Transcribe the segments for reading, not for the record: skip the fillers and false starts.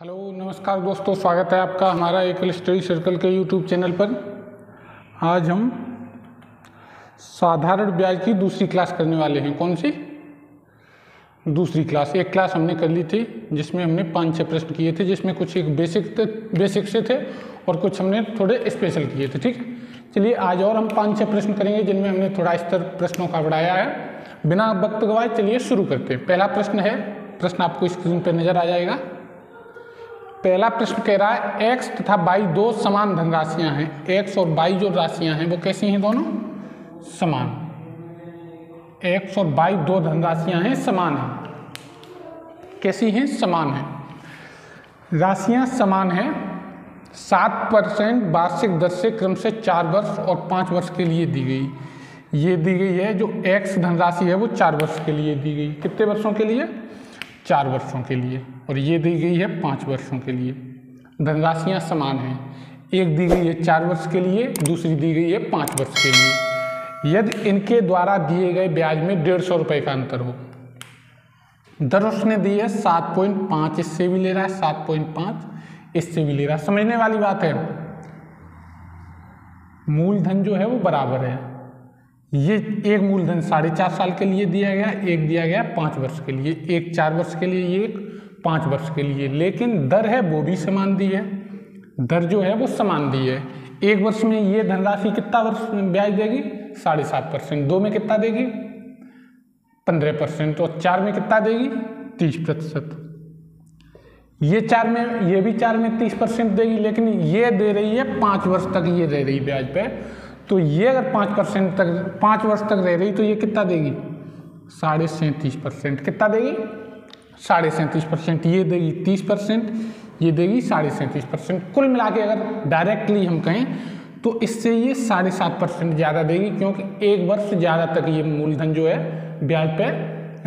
Hello नमस्कार दोस्तों, स्वागत है आपका हमारा एकल स्टडी सर्कल के यूट्यूब चैनल पर। आज हम साधारण ब्याज की दूसरी क्लास करने वाले हैं। कौन सी दूसरी क्लास? एक क्लास हमने कर ली थी जिसमें हमने 5-6 प्रश्न किए थे, जिसमें कुछ एक बेसिक से थे और कुछ हमने थोड़े स्पेशल किए थे। ठीक, चलिए आज और हम 5-6 प्रश्न करेंगे जिनमें हमने थोड़ा स्तर प्रश्नों का बढ़ाया है। बिना वक्त गवाए चलिए शुरू करते हैं। पहला प्रश्न है, प्रश्न आपको स्क्रीन पर नजर आ जाएगा। पहला प्रश्न कह रहा है x तथा y दो समान धनराशियां हैं। x और y जो राशियां हैं वो कैसी हैं? दोनों समान। x और y दो धनराशियां हैं, समान हैं। कैसी हैं? समान हैं। राशियां समान हैं। 7% वार्षिक दर से क्रम से 4 वर्ष और 5 वर्ष के लिए दी गई। ये दी गई है जो x धनराशि है वो 4 वर्ष के लिए दी गई। कितने वर्षों के लिए? 4 वर्षों के लिए। और ये दी गई है 5 वर्षों के लिए। धनराशियां समान हैं। एक दी गई है 4 वर्ष के लिए, दूसरी दी गई है 5 वर्ष के लिए। यदि इनके द्वारा दिए गए ब्याज में 150 रुपये का अंतर हो। दर उसने दी है 7.5, इससे भी ले रहा है 7.5, इससे भी ले रहा है। समझने वाली बात है, मूलधन जो है वो बराबर है। ये एक मूलधन 4.5 साल के लिए दिया गया, एक दिया गया 5 वर्ष के लिए, एक 4 वर्ष के लिए, एक 5 वर्ष के लिए। लेकिन दर है वो भी समान दी है। दर जो है वो समान दी है। एक वर्ष में ये धनराशि कितना वर्ष में ब्याज देगी? 7.5%। 2 में कितना देगी? 15%। और 4 में कितना देगी? 30%। ये 4 में, ये भी 4 में 30% देगी, लेकिन ये दे रही है 5 वर्ष तक ये दे रही ब्याज पे। तो ये अगर 5% तक, 5 वर्ष तक रह रही तो ये कितना देगी? 37.5%। कितना देगी? 37.5%। ये देगी 30%, ये देगी 37.5%। कुल मिला के अगर डायरेक्टली हम कहें तो इससे ये 7.5% ज़्यादा देगी, क्योंकि एक वर्ष ज़्यादा तक ये मूलधन जो है ब्याज पे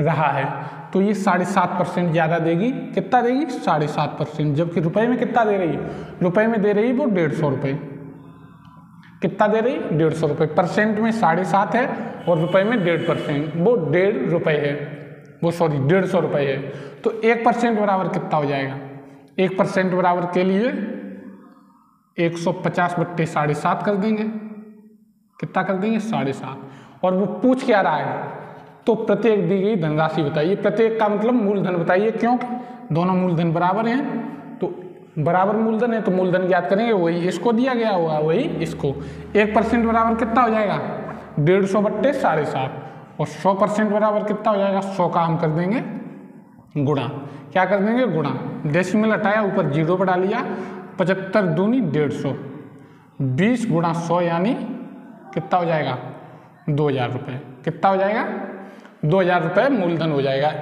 रहा है। तो ये 7.5% ज़्यादा देगी। कितना देगी? 7.5%। जबकि रुपए में कितना दे रही है? रुपए में दे रही वो 150 रुपये। कितना दे रही? 150 रुपये। परसेंट में 7.5 है और रुपए में 1.5%, वो 1.5 रुपये है, वो सॉरी 150 रुपये है। तो 1% बराबर कितना हो जाएगा? 1% बराबर के लिए 150 बट्टे 7.5 कर देंगे। कितना कर देंगे? 7.5। और वो पूछ क्या रहा है? तो प्रत्येक दी गई धनराशि बताइए। प्रत्येक का मतलब मूलधन बताइए, क्योंकि दोनों मूलधन बराबर हैं। तो बराबर मूलधन है तो मूलधन ज्ञात करेंगे, वही इसको दिया गया होगा, वही इसको। 1% बराबर कितना हो जाएगा? 150 बट्टे 7.5। और 100% बराबर कितना हो जाएगा? 100 का हम कर देंगे गुणा। क्या कर देंगे? गुणा। डेसिमल हटाया, ऊपर 0 बढ़ा लिया। 75 दूनी 150, 20 गुणा 100 यानी कितना हो जाएगा? 2000 रुपये। कितना हो जाएगा? 2000 रुपये मूलधन हो जाएगा।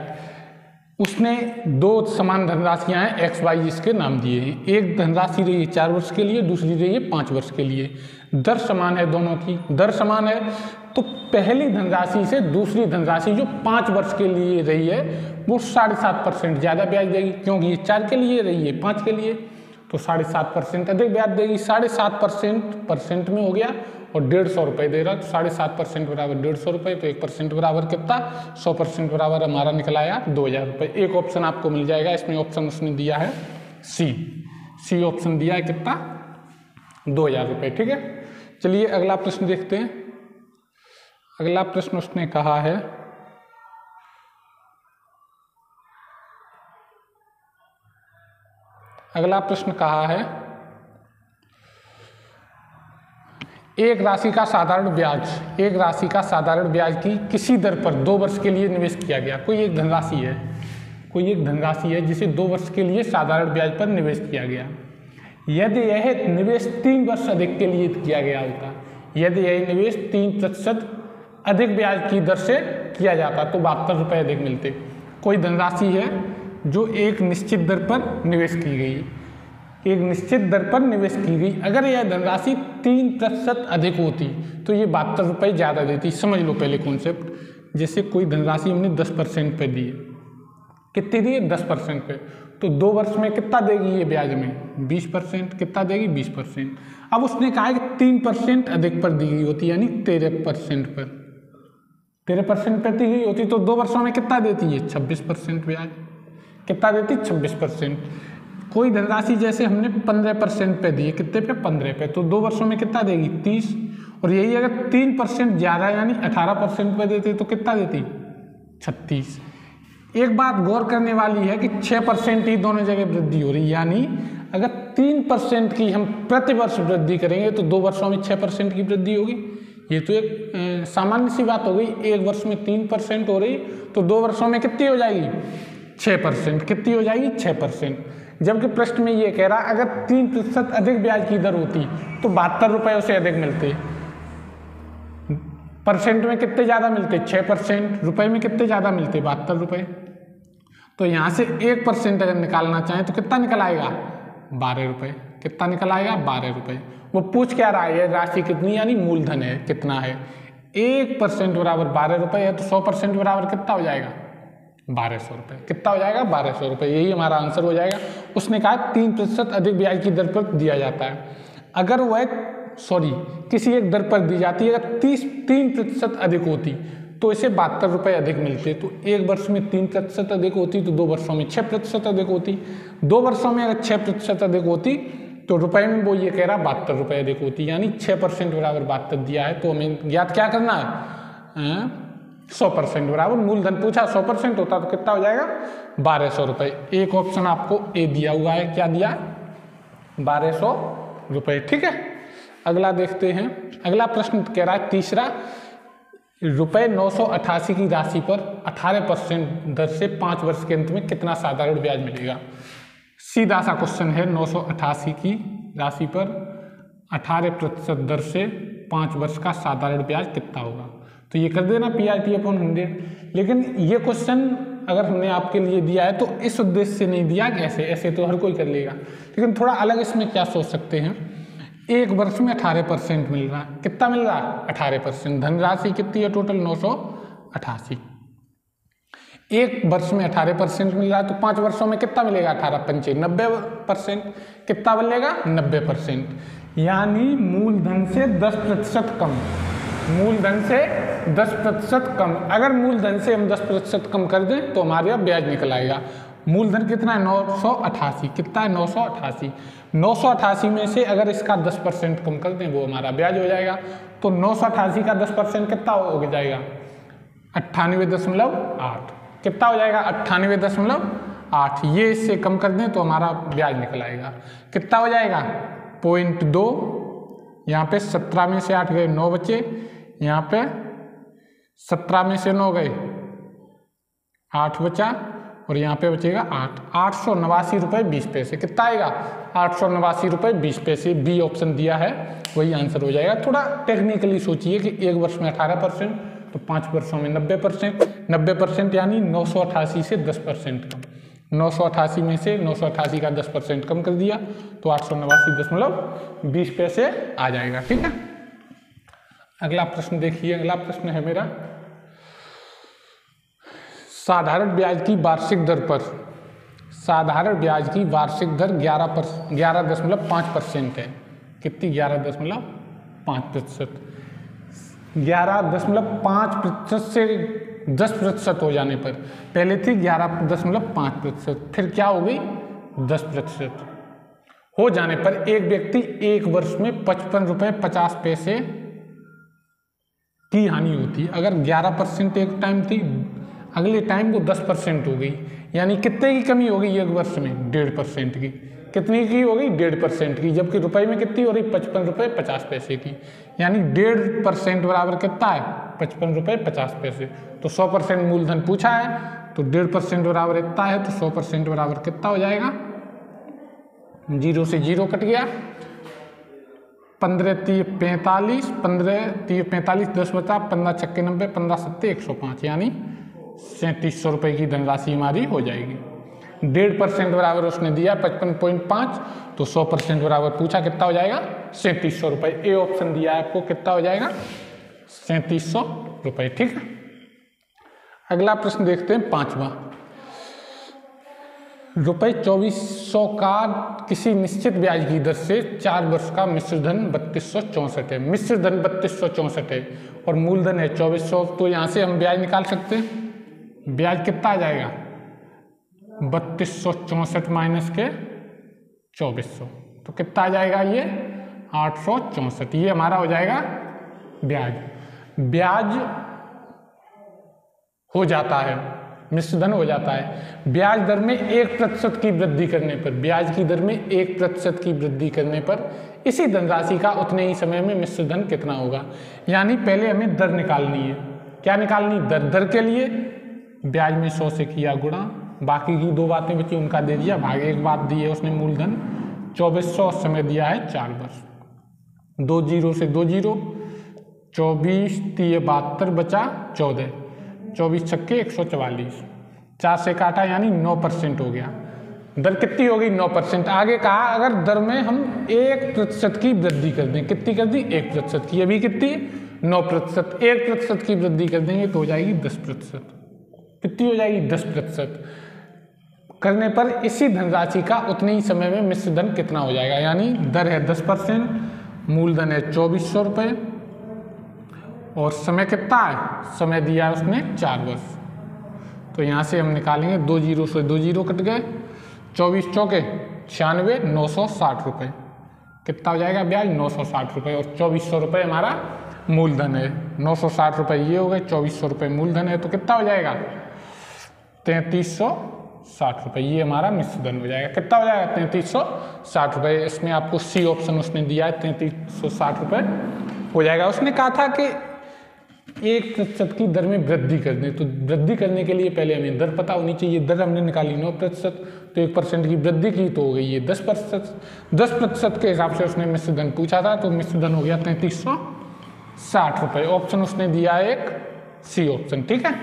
उसने दो समान धनराशियां हैं x y इसके नाम दिए हैं। एक धनराशि रही है 4 वर्ष के लिए, दूसरी रही है 5 वर्ष के लिए। दर समान है, दोनों की दर समान है। तो पहली धनराशि से दूसरी धनराशि जो 5 वर्ष के लिए रही है वो 7.5% ज़्यादा ब्याज देगी, क्योंकि ये 4 के लिए रही है, 5 के लिए। तो 7.5% अधिक ब्याज देगी। 7.5% परसेंट में हो गया और 150 रुपये दे रहा, तो 7.5% बराबर 150 रुपये। तो 1% बराबर कितना? 100% बराबर हमारा निकल आया 2000 रुपये। एक ऑप्शन आपको मिल जाएगा, इसमें ऑप्शन उसने दिया है सी ऑप्शन दिया है कितना? 2000 रुपये। ठीक है, चलिए अगला प्रश्न देखते हैं। अगला प्रश्न उसने कहा है, अगला प्रश्न कहा है एक राशि का साधारण ब्याज की किसी दर पर 2 वर्ष के लिए निवेश किया गया। कोई एक धनराशि है जिसे 2 वर्ष के लिए साधारण ब्याज पर निवेश किया गया। यदि यह निवेश 3 वर्ष अधिक के लिए किया गया होता, यदि यह निवेश 3% अधिक ब्याज की दर से किया जाता तो 72 रुपये अधिक मिलते। कोई धनराशि है जो एक निश्चित दर पर निवेश की गई, एक निश्चित दर पर निवेश की गई। अगर यह धनराशि 3% अधिक होती तो ये 72 रुपये ज़्यादा देती। समझ लो पहले कॉन्सेप्ट। जैसे कोई धनराशि हमने 10% पे दी है, कितनी दी है? 10% पे। तो 2 वर्ष में कितना देगी ये ब्याज में? 20%। कितना देगी? 20%। अब उसने कहा कि 3% अधिक पर दी गई होती, यानी 13% पर। 13% पे दी गई होती तो 2 वर्षों में कितना देती है? 26% ब्याज। कितना देती? 26%। कोई धनराशि जैसे हमने 15% पे दी है, कितने पे? 15 पे, तो 2 वर्षों में कितना देगी? 30। और यही अगर 3% ज़्यादा यानी 18% पे देती तो कितना देती? 36। एक बात गौर करने वाली है कि 6% ही दोनों जगह वृद्धि हो रही है, यानी अगर 3% की हम प्रति वर्ष वृद्धि करेंगे तो 2 वर्षों में 6% की वृद्धि होगी। ये तो एक सामान्य सी बात हो गई। एक वर्ष में 3% हो रही तो 2 वर्षों में कितनी हो जाएगी? 6%। कितनी हो जाएगी? 6%। जबकि प्रश्न में ये कह रहा अगर 3% अधिक ब्याज की दर होती तो 72 रुपये से अधिक मिलते। परसेंट में कितने ज़्यादा मिलते? 6%। रुपए में कितने ज़्यादा मिलते? 72 रुपये। तो यहाँ से 1% अगर निकालना चाहें तो कितना निकल आएगा? 12 रुपये। कितना निकल आएगा? 12 रुपये। वो पूछ क्या रहा है? राशि कितनी, यानी मूलधन है कितना है। 1% बराबर 12 रुपये है तो 100% बराबर कितना हो जाएगा? 1200 रुपये। कितना हो जाएगा? 1200 रुपये। यही हमारा आंसर हो जाएगा। उसने कहा 3% अधिक ब्याज की दर पर दिया जाता है। अगर वह किसी एक दर पर दी जाती है, अगर 3% अधिक होती तो इसे 72 रुपये अधिक मिलते। तो एक वर्ष में 3% अधिक होती तो 2 वर्षों में 6% अधिक होती। 2 वर्षों में अगर 6% अधिक होती तो रुपए में वो ये कह रहा 72 रुपये अधिक होती, यानी 6% बराबर 72 दिया है। तो हमें ज्ञात क्या करना है? 100% बराबर मूलधन पूछा, 100% होता तो कितना हो जाएगा? 1200 रुपये। एक ऑप्शन आपको ए दिया हुआ है। क्या दिया है? 1200 रुपये। ठीक है, अगला देखते हैं। अगला प्रश्न कह रहा है तीसरा, रुपये 988 की राशि पर 18% दर से 5 वर्ष के अंत में कितना साधारण ब्याज मिलेगा? सीधा सा क्वेश्चन है। 988 की राशि पर 18% दर से 5 वर्ष का साधारण ब्याज कितना होगा? तो ये कर देना PRT/100। लेकिन ये क्वेश्चन अगर हमने आपके लिए दिया है तो इस उद्देश्य से नहीं दिया कि ऐसे तो हर कोई कर लेगा, लेकिन थोड़ा अलग इसमें क्या सोच सकते हैं। एक वर्ष में 18% मिल रहा है। कितना मिल रहा है? 18%। धनराशि कितनी है टोटल? 988। एक वर्ष में 18% मिल रहा है तो 5 वर्षों में कितना मिलेगा? 18 पंचे 90%। कितना बनेगा? 90%। यानी मूलधन से 10% कम। मूलधन से 10% कम। अगर मूलधन से हम 10% कम कर दें तो हमारे यहाँ ब्याज निकल आएगा। मूलधन कितना है? 988। कितना है? 988। 988 में से अगर इसका 10% कम कर दें वो हमारा ब्याज हो जाएगा। तो 988 का 10% कितना हो जाएगा? 98.8। कितना हो जाएगा? 98.8। ये इससे कम कर दें तो हमारा ब्याज निकल आएगा। कितना हो जाएगा? 0.2। यहाँ पे 17 में से 8 गए, 9 बचे। यहाँ पे 17 में से 9 गए, 8 बचा। और यहाँ पे बचेगा 8। 889 रुपये 20 पैसे। कितना आएगा? 889 रुपये 20 पैसे। बी ऑप्शन दिया है, वही आंसर हो जाएगा। थोड़ा टेक्निकली सोचिए कि एक वर्ष में 18% तो 5 वर्षों में 90%। 90% यानी 988 से 10% कम। 988 में से 988 का 10% कम कर दिया तो 889.20 पैसे आ जाएगा। ठीक है, अगला प्रश्न देखिए। अगला प्रश्न है मेरा, साधारण ब्याज की वार्षिक दर पर, साधारण ब्याज की वार्षिक दर 11.5% है। कितनी? 11.5%। 11.5% से 10% हो जाने पर, पहले थी 11.5%, फिर क्या हो गई? 10% हो जाने पर एक व्यक्ति एक वर्ष में 55 रुपये 50 पैसे की हानि होती। अगर 11% एक टाइम थी, अगले टाइम वो 10% हो गई, यानी कितने की कमी हो गई एक वर्ष में? 1.5% की। कितनी की हो गई? 1.5% की। जबकि रुपए में कितनी हो रही? 55 रुपये 50 पैसे की, यानी 1.5% बराबर कितना है? 55 रुपये 50 पैसे। तो 100% मूलधन पूछा है तो 1.5% बराबर इतना है, तो 100% बराबर कितना हो जाएगा? 0 से 0 कट गया। 15 3 45, 15 3 45, 10 बचा, 15 छक्के 90, 15 सत्ते 105, यानी 3700 रुपये की धनराशि हमारी हो जाएगी। 1.5% बराबर उसने दिया 55.5, तो 100% बराबर पूछा कितना हो जाएगा? 3700 रुपये। ए ऑप्शन दिया है आपको, कितना हो जाएगा? 3700 रुपये। ठीक है, अगला प्रश्न देखते हैं, 5वां। रुपये 2400 का किसी निश्चित ब्याज की दर से 4 वर्ष का मिश्र धन 3264 है। मिश्र धन 3264 है और मूलधन है 2400। तो यहाँ से हम ब्याज निकाल सकते हैं। ब्याज कितना आ जाएगा? 3264 माइनस के 2400। तो कितना आ जाएगा ये 864। ये हमारा हो जाएगा ब्याज। ब्याज हो जाता है, मिश्र धन हो जाता है। ब्याज दर में 1% की वृद्धि करने पर, ब्याज की दर में 1% की वृद्धि करने पर इसी धनराशि का उतने ही समय में मिश्र धन कितना होगा। यानी पहले हमें दर निकालनी है। क्या निकालनी? दर। दर के लिए ब्याज में 100 से किया गुणा, बाकी की 2 बातें बची उनका दे दिया भाग। एक बात दी है उसने मूलधन 2400, समय दिया है 4 वर्ष। 2 जीरो से 2 जीरो, 24 3 72 बचा 14, 24 छक्के 144, 4 से काटा यानी 9% हो गया। दर कितनी होगी? 9%। आगे कहा अगर दर में हम 1% की वृद्धि कर दें, कितनी कर दी? 1% की। अभी कितनी? 9%। 1% की वृद्धि कर देंगे तो हो जाएगी 10%। कितनी हो जाएगी? 10% करने पर इसी धनराशि का उतने ही समय में मिश्र धन कितना हो जाएगा। यानी दर है 10%, मूलधन है 2400 रुपये और समय कितना है? समय दिया है उसने 4 वर्ष। तो यहाँ से हम निकालेंगे 2 जीरो से 2 जीरो कट गए, 24 चौके 96, 960 रुपये। कितना हो जाएगा ब्याज? 960 रुपये। और 2400 रुपये हमारा मूलधन है। 960 रुपये ये हो गए, 2400 रुपये मूलधन है, तो कितना हो जाएगा? 3360 रुपये। ये हमारा मिश्र धन हो जाएगा। कितना हो जाएगा? 3360 रुपये। इसमें आपको सी ऑप्शन उसने दिया है, 3360 रुपये हो जाएगा। उसने कहा था कि 1% की दर में वृद्धि कर दें, तो वृद्धि करने के लिए पहले हमें दर पता होनी चाहिए। दर हमने निकाली 9%, तो 1% की वृद्धि की तो हो गई ये 10%। 10% के हिसाब से उसने मिश्र धन पूछा था, तो मिश्र धन हो गया 3360 रुपये। ऑप्शन उसने दिया है एक सी ऑप्शन। ठीक है,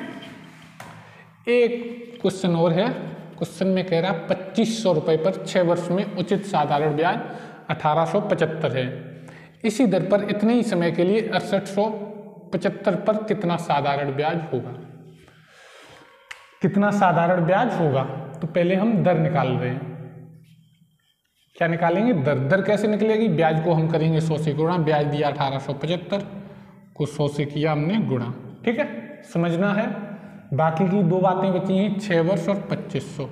एक क्वेश्चन और है। क्वेश्चन में कह रहा 2500 रुपये पर 6 वर्ष में उचित साधारण ब्याज 1875 है। इसी दर पर इतने ही समय के लिए 6875 पर कितना साधारण ब्याज होगा। कितना साधारण ब्याज होगा? तो पहले हम दर निकाल रहे हैं। क्या निकालेंगे? दर। दर कैसे निकलेगी? ब्याज को हम करेंगे 100 से गुणा। ब्याज दिया 1875 को 100 से किया हमने गुणा। ठीक है, समझना है। बाकी की 2 बातें बची हैं, 6 वर्ष और 2500।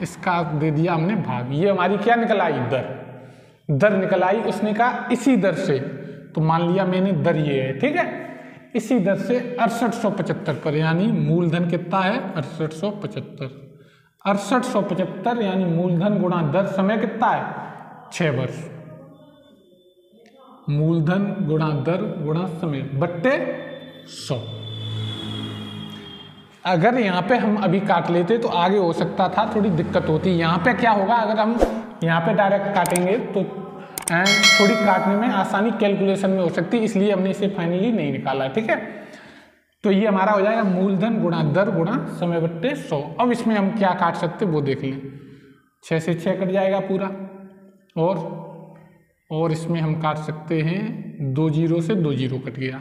इसका दे दिया हमने भाग। ये हमारी क्या निकल आई? दर। दर निकल आई। उसने कहा इसी दर से, तो मान लिया मैंने दर ये है। ठीक है, इसी दर से 6875 पर, यानी मूलधन कितना है? 6875। 6875 यानी मूलधन गुणा दर, समय कितना है? 6 वर्ष। मूलधन गुणा दर गुणा समय बट्टे 100। अगर यहाँ पे हम अभी काट लेते तो आगे हो सकता था थोड़ी दिक्कत होती। यहाँ पे क्या होगा, अगर हम यहाँ पे डायरेक्ट काटेंगे तो थोड़ी काटने में आसानी कैलकुलेशन में हो सकती है, इसलिए हमने इसे फाइनली नहीं निकाला। ठीक है, तो ये हमारा हो जाएगा मूलधन गुणा दर गुणा समय बट्टे 100। अब इसमें हम क्या काट सकते वो देख लें। 6 से 6 कट जाएगा पूरा, और इसमें हम काट सकते हैं 2 जीरो से 2 जीरो कट गया।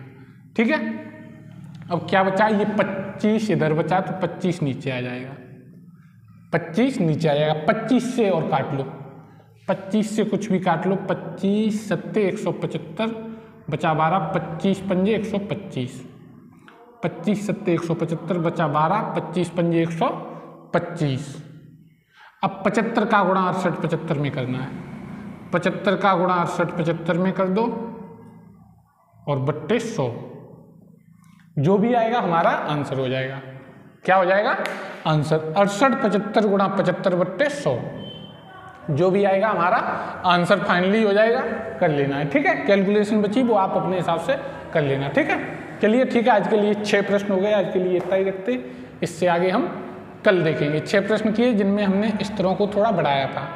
ठीक है, अब क्या बचा? ये 25 इधर बचा, तो 25 नीचे आ जाएगा। 25 नीचे आ जाएगा। 25 से और काट लो, 25 से कुछ भी काट लो। 25 सत्ते 175 बचा 12, 25 पंजे 125, 25 सत्ते 175 बचा 12, 25 पंजे 125। अब 75 का गुणा 68 75 में करना है। 75 का गुणा 68 75 में कर दो और बट्टे 100। जो भी आएगा हमारा आंसर हो जाएगा। क्या हो जाएगा? आंसर 68 75 गुणा 75 बट्टे 100। जो भी आएगा हमारा आंसर फाइनली हो जाएगा। कर लेना है। ठीक है, कैलकुलेशन बची वो आप अपने हिसाब से कर लेना। ठीक है, चलिए ठीक है, आज के लिए 6 प्रश्न हो गए। आज के लिए इतना ही रखते, इससे आगे हम कल देखेंगे। 6 प्रश्न किए जिनमें हमने इस तरह को थोड़ा बढ़ाया था।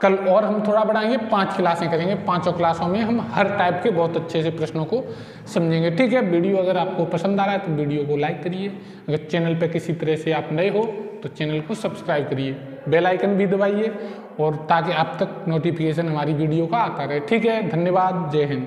कल और हम थोड़ा बढ़ाएंगे, 5 क्लासें करेंगे। 5 क्लासों में हम हर टाइप के बहुत अच्छे से प्रश्नों को समझेंगे। ठीक है, वीडियो अगर आपको पसंद आ रहा है तो वीडियो को लाइक करिए। अगर चैनल पे किसी तरह से आप नए हो तो चैनल को सब्सक्राइब करिए, बेल आइकन भी दबाइए, और ताकि आप तक नोटिफिकेशन हमारी वीडियो का आता रहे। ठीक है, धन्यवाद, जय हिंद।